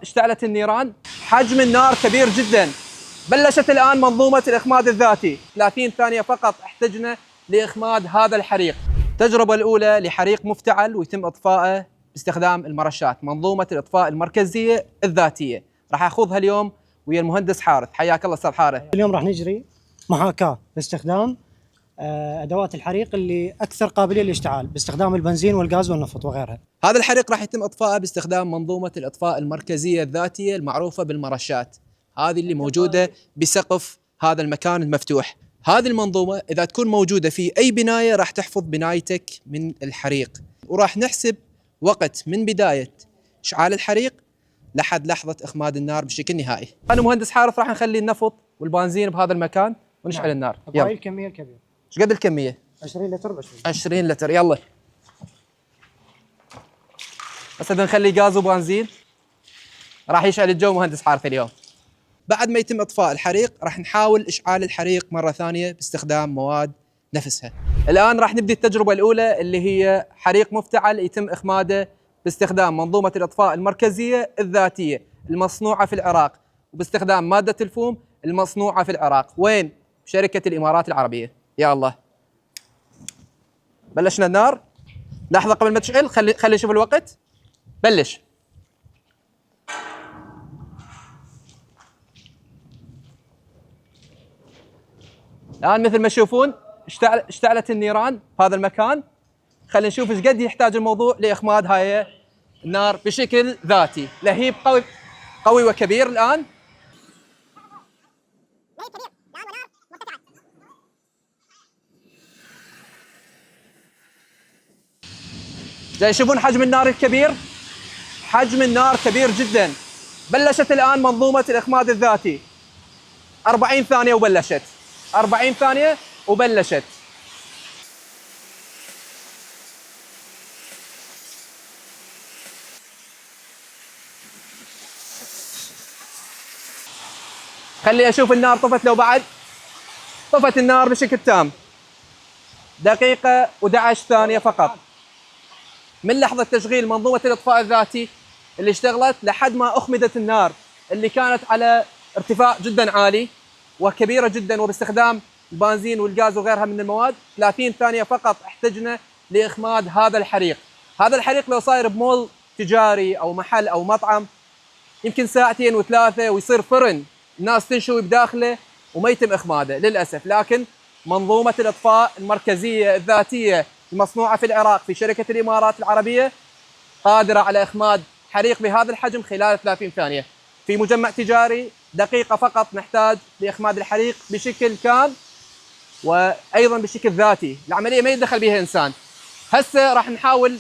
اشتعلت النيران، حجم النار كبير جدا. بلشت الآن منظومة الإخماد الذاتي، 30 ثانية فقط احتجنا لإخماد هذا الحريق. التجربة الأولى لحريق مفتعل ويتم إطفائه باستخدام المرشات، منظومة الإطفاء المركزية الذاتية. راح أخوضها اليوم ويا المهندس حارث. حياك الله أستاذ حارث. اليوم راح نجري محاكاة باستخدام أدوات الحريق اللي أكثر قابلية للاشتعال باستخدام البنزين والغاز والنفط وغيرها. هذا الحريق راح يتم إطفائه باستخدام منظومة الإطفاء المركزية الذاتية المعروفة بالمرشات، هذه اللي موجودة بسقف هذا المكان المفتوح. هذه المنظومة إذا تكون موجودة في أي بناية راح تحفظ بنايتك من الحريق، وراح نحسب وقت من بداية إشعال الحريق لحد لحظة إخماد النار بشكل نهائي. أنا مهندس حارث راح نخلي النفط والبنزين بهذا المكان ونشعل النار. هاي الكمية الكبيرة. ايش قد الكمية؟ 20 لتر ب 20 لتر. يلا بس بدنا نخلي غاز وبنزين. راح يشعل الجو مهندس حارث اليوم. بعد ما يتم اطفاء الحريق راح نحاول اشعال الحريق مره ثانيه باستخدام مواد نفسها. الان راح نبدي التجربه الاولى اللي هي حريق مفتعل يتم اخماده باستخدام منظومه الاطفاء المركزيه الذاتيه المصنوعه في العراق وباستخدام ماده الفوم المصنوعه في العراق. وين؟ شركه الامارات العربيه. يا الله. بلشنا النار. لحظه قبل ما تشعل خلي نشوف الوقت. بلش. الآن مثل ما تشوفون اشتعلت النيران في هذا المكان. خلينا نشوف ايش قد يحتاج الموضوع لإخماد هاي النار بشكل ذاتي. لهيب قوي وكبير الآن. زي تشوفون حجم النار الكبير، حجم النار كبير جدا. بلشت الآن منظومة الإخماد الذاتي. 40 ثانية وبلشت. 40 ثانية وبلشت. خلي أشوف النار طفت لو بعد. طفت النار بشكل تام. دقيقة و11 ثانية فقط من لحظة تشغيل منظومة الإطفاء الذاتي اللي اشتغلت لحد ما أخمدت النار اللي كانت على ارتفاع جدا عالي وكبيرة جدا وباستخدام البنزين والغاز وغيرها من المواد. 30 ثانية فقط احتجنا لإخماد هذا الحريق. هذا الحريق لو صاير بمول تجاري أو محل أو مطعم يمكن ساعتين وثلاثة ويصير فرن الناس تنشوي بداخله وما يتم إخماده للأسف. لكن منظومة الإطفاء المركزية الذاتية المصنوعة في العراق في شركة الإمارات العربية قادرة على إخماد حريق بهذا الحجم خلال 30 ثانية. في مجمع تجاري دقيقة فقط نحتاج لإخماد الحريق بشكل كامل وأيضا بشكل ذاتي. العملية ما يدخل بها إنسان. هسه راح نحاول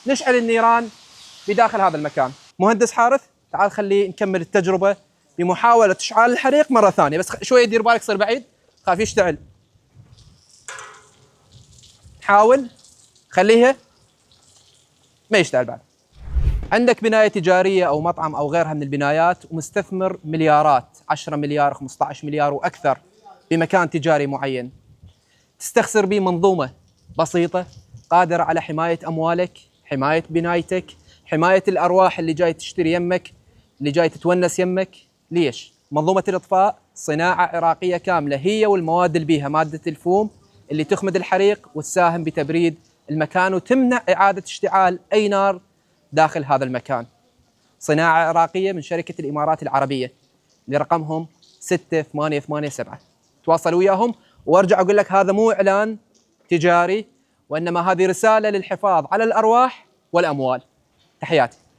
نشعل النيران بداخل هذا المكان. مهندس حارث تعال خلي نكمل التجربة بمحاولة إشعال الحريق مرة ثانية. بس شوية دير بالك صير بعيد خاف يشتعل. حاول خليها ما يشتعل بعد. عندك بناية تجارية أو مطعم أو غيرها من البنايات ومستثمر مليارات 10 مليار 15 مليار وأكثر بمكان تجاري معين. تستخسر به منظومة بسيطة قادرة على حماية أموالك، حماية بنايتك، حماية الأرواح اللي جاي تشتري يمك، اللي جاي تتونس يمك. ليش؟ منظومة الإطفاء صناعة عراقية كاملة هي والمواد اللي بيها مادة الفوم اللي تخمد الحريق وتساهم بتبريد المكان وتمنع إعادة اشتعال أي نار داخل هذا المكان. صناعة عراقية من شركة الإمارات العربية اللي رقمهم 6887. تواصلوا وياهم. وارجع أقول لك هذا مو إعلان تجاري وإنما هذه رسالة للحفاظ على الأرواح والأموال. تحياتي.